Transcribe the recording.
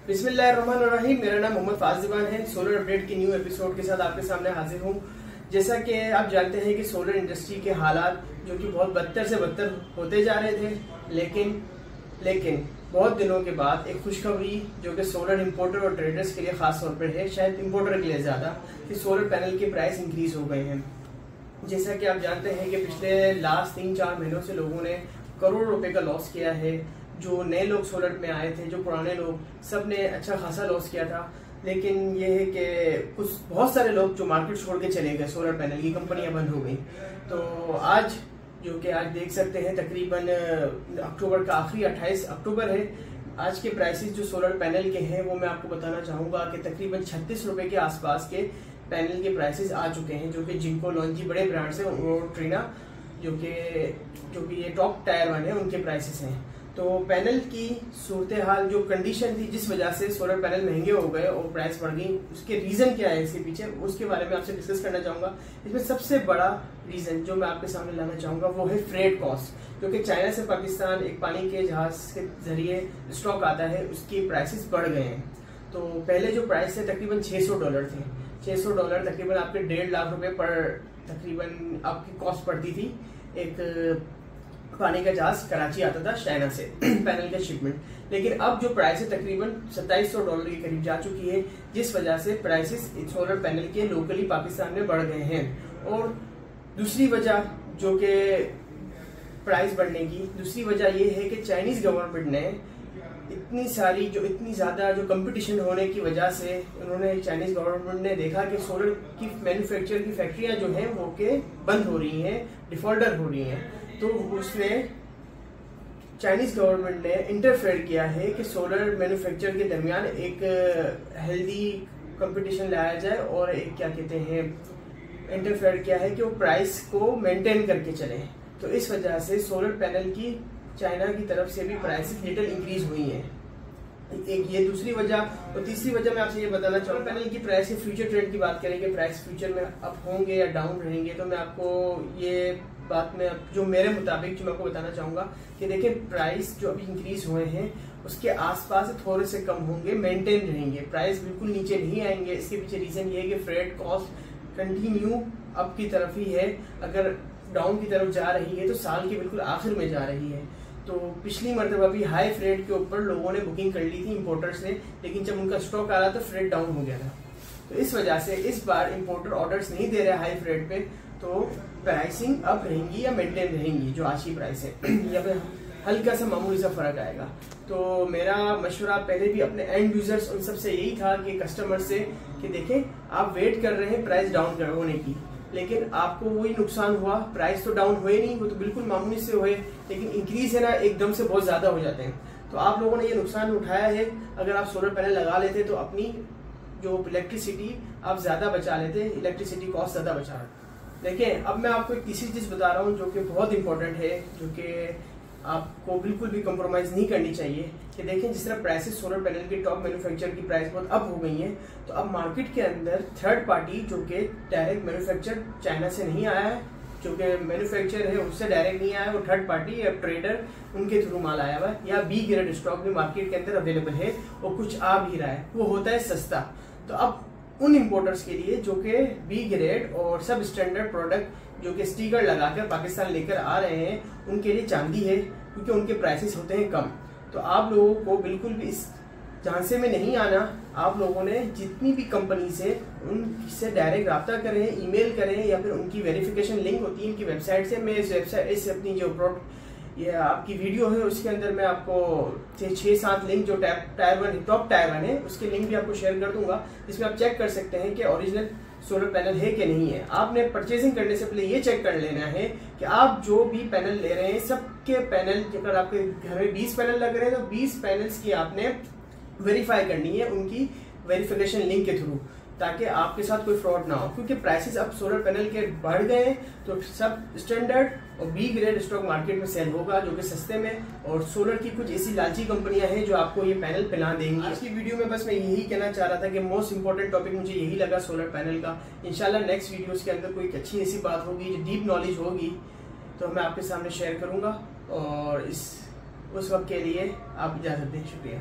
बिस्मिल्लाहिर्रहमानिर्रहीम। मेरा नाम मोहम्मद फाजिबान है। सोलर अपडेट की न्यू एपिसोड के साथ आपके सामने हाजिर हूँ। जैसा कि आप जानते हैं कि सोलर इंडस्ट्री के हालात जो कि बहुत बदतर से बदतर होते जा रहे थे, लेकिन बहुत दिनों के बाद एक खुशखबरी जो कि सोलर इंपोर्टर और ट्रेडर्स के लिए खास तौर पर है, शायद इंपोर्टर के लिए ज़्यादा, कि सोलर पैनल के प्राइस इंक्रीज हो गए हैं। जैसा कि आप जानते हैं कि पिछले लास्ट 3-4 महीनों से लोगों ने करोड़ रुपए का लॉस किया है। जो नए लोग सोलर में आए थे, जो पुराने लोग, सब ने अच्छा खासा लॉस किया था। लेकिन ये है कि कुछ बहुत सारे लोग जो मार्केट छोड़ के चले गए, सोलर पैनल की कंपनियां बंद हो गई। तो आज जो कि आज देख सकते हैं तकरीबन अक्टूबर का आखिरी 28 अक्टूबर है। आज के प्राइसेस जो सोलर पैनल के हैं वो मैं आपको बताना चाहूँगा कि तकरीबन 36 रुपये के आसपास के पैनल के प्राइसेस आ चुके हैं, जो कि जिनको लॉन्जी बड़े ब्रांड्स हैं और ट्रीना जो कि ये टॉप टायर 1 है, उनके प्राइसेस हैं। तो पैनल की सूरत हाल, जो कंडीशन थी जिस वजह से सोलर पैनल महंगे हो गए और प्राइस बढ़ गई, उसके रीज़न क्या है इसके पीछे, उसके बारे में आपसे डिस्कस करना चाहूँगा। इसमें सबसे बड़ा रीज़न जो मैं आपके सामने लाना चाहूँगा वो है फ्रेट कॉस्ट। क्योंकि चाइना से पाकिस्तान एक पानी के जहाज के जरिए स्टॉक आता है, उसकी प्राइसेस बढ़ गए हैं। तो पहले जो प्राइस थे तकरीबन $600 थे। $600 तकरीबन आपके 1.5 लाख रुपए पर तकरीबन आपकी कॉस्ट पड़ती थी। एक पानी का जहाज कराची आता था चाइना से पैनल के शिपमेंट। लेकिन अब जो प्राइस है तकरीबन $2700 के करीब जा चुकी है, जिस वजह से प्राइसेस सोलर पैनल के लोकली पाकिस्तान में बढ़ गए हैं। और दूसरी वजह जो कि प्राइस बढ़ने की दूसरी वजह ये है कि चाइनीज गवर्नमेंट ने इतनी ज़्यादा जो कंपटीशन होने की वजह से चाइनीज गवर्नमेंट ने देखा कि सोलर की मैन्युफैक्चर की फैक्ट्रियां जो हैं वो के बंद हो रही हैं, डिफॉल्टर हो रही हैं। तो उसने चाइनीज गवर्नमेंट ने इंटरफेयर किया है कि सोलर मैन्युफैक्चर के दरमियान एक हेल्दी कंपटीशन लाया जाए, और एक क्या कहते हैं इंटरफेयर किया है कि वो प्राइस को मेंटेन करके चले। तो इस वजह से सोलर पैनल की चाइना की तरफ से भी प्राइसेस लिटिल इंक्रीज हुई हैं। एक ये दूसरी वजह, और तीसरी वजह मैं आपसे ये बताना चाहूँगा, पैनल की प्राइस के फ्यूचर ट्रेंड की बात करेंगे, प्राइस फ्यूचर में अप होंगे या डाउन रहेंगे, तो मैं आपको ये बात में जो मेरे मुताबिक जो मैं आपको बताना चाहूँगा कि देखिए प्राइस जो अभी इंक्रीज हुए हैं उसके आसपास थोड़े से कम होंगे, मेंटेन रहेंगे, प्राइस बिल्कुल नीचे नहीं आएंगे। इसके पीछे रीजन ये है कि फ्रेट कॉस्ट कंटिन्यू अप की तरफ ही है। अगर डाउन की तरफ जा रही है तो साल के बिल्कुल आखिर में जा रही है। तो पिछली मरतबा भी हाई फ्रेट के ऊपर लोगों ने बुकिंग कर ली थी इंपोर्टर्स ने, लेकिन जब उनका स्टॉक आ रहा तो फ्रेट डाउन हो गया था। तो इस वजह से इस बार इंपोर्टर ऑर्डर्स नहीं दे रहे हाई फ्रेट पे, तो प्राइसिंग अप रहेंगी या मेंटेन रहेंगी जो आज की प्राइस है या फिर हल्का सा मामूली सा फर्क आएगा। तो मेरा मशवरा पहले भी अपने एंड यूजर्स उन सब से यही था कि कस्टमर से कि देखें आप वेट कर रहे हैं प्राइस डाउन होने की, लेकिन आपको वही नुकसान हुआ। प्राइस तो डाउन हुए नहीं, वो तो बिल्कुल मामूली से हुए, लेकिन इंक्रीज है ना एकदम से बहुत ज्यादा हो जाते हैं। तो आप लोगों ने ये नुकसान उठाया है। अगर आप सोलर पैनल लगा लेते तो अपनी जो इलेक्ट्रिसिटी आप ज्यादा बचा लेते, इलेक्ट्रिसिटी कॉस्ट ज्यादा बचा। देखिए अब मैं आपको एक तीसरी चीज बता रहा हूँ जो कि बहुत इंपॉर्टेंट है, जो कि आपको बिल्कुल भी कॉम्प्रोमाइज नहीं करनी चाहिए। कि देखें जिस तरह प्राइसेस सोलर पैनल की टॉप मैन्युफैक्चर की प्राइस बहुत अप हो गई है, तो अब मार्केट के अंदर थर्ड पार्टी जो कि डायरेक्ट मैन्युफैक्चर चाइना से नहीं आया है, जो कि मैन्युफैक्चर है उससे डायरेक्ट नहीं आया, वो थर्ड पार्टी या ट्रेडर उनके थ्रू माल आया हुआ है, या बी ग्रेड स्टॉक भी मार्केट के अंदर अवेलेबल है और कुछ आ भी रहा है, वो होता है सस्ता। तो अब उन इंपोर्टर्स के लिए जो कि बी ग्रेड और सब स्टैंडर्ड प्रोडक्ट जो कि स्टिकर लगाकर पाकिस्तान लेकर आ रहे हैं, उनके लिए चांदी है, क्योंकि उनके प्राइसेस होते हैं कम। तो आप लोगों को बिल्कुल भी इस झांसे में नहीं आना। आप लोगों ने जितनी भी कंपनीज है उनसे डायरेक्ट रब्ता करें, ईमेल करें, या फिर उनकी वेरिफिकेशन लिंक होती है इनकी वेबसाइट से। मैं इस वेबसाइट इस अपनी जो ये आपकी वीडियो है उसके अंदर मैं आपको 6-7 लिंक जो टायर 1 टॉप टायर 1 है उसके लिंक भी आपको शेयर कर दूंगा, जिसमें आप चेक कर सकते हैं कि ओरिजिनल सोलर पैनल है कि नहीं है। आपने परचेजिंग करने से पहले ये चेक कर लेना है कि आप जो भी पैनल ले रहे हैं सबके पैनल, अगर आपके घर में 20 पैनल लग रहे हैं तो 20 पैनल्स की आपने वेरीफाई करनी है उनकी वेरिफिकेशन लिंक के थ्रू, ताकि आपके साथ कोई फ्रॉड ना हो। क्योंकि प्राइसेस अब सोलर पैनल के बढ़ गए हैं, तो सब स्टैंडर्ड और बी ग्रेड स्टॉक मार्केट में सेल होगा जो कि सस्ते में, और सोलर की कुछ ऐसी लालची कंपनियां हैं जो आपको ये पैनल पिला देंगी। आज की वीडियो में बस मैं यही कहना चाह रहा था कि मोस्ट इंपॉर्टेंट टॉपिक मुझे यही लगा सोलर पैनल का। इंशाल्लाह नेक्स्ट वीडियोस के अंदर कोई अच्छी ऐसी बात होगी जो डीप नॉलेज होगी तो मैं आपके सामने शेयर करूंगा, और उस वक्त के लिए आप इजाजत दें। शुक्रिया।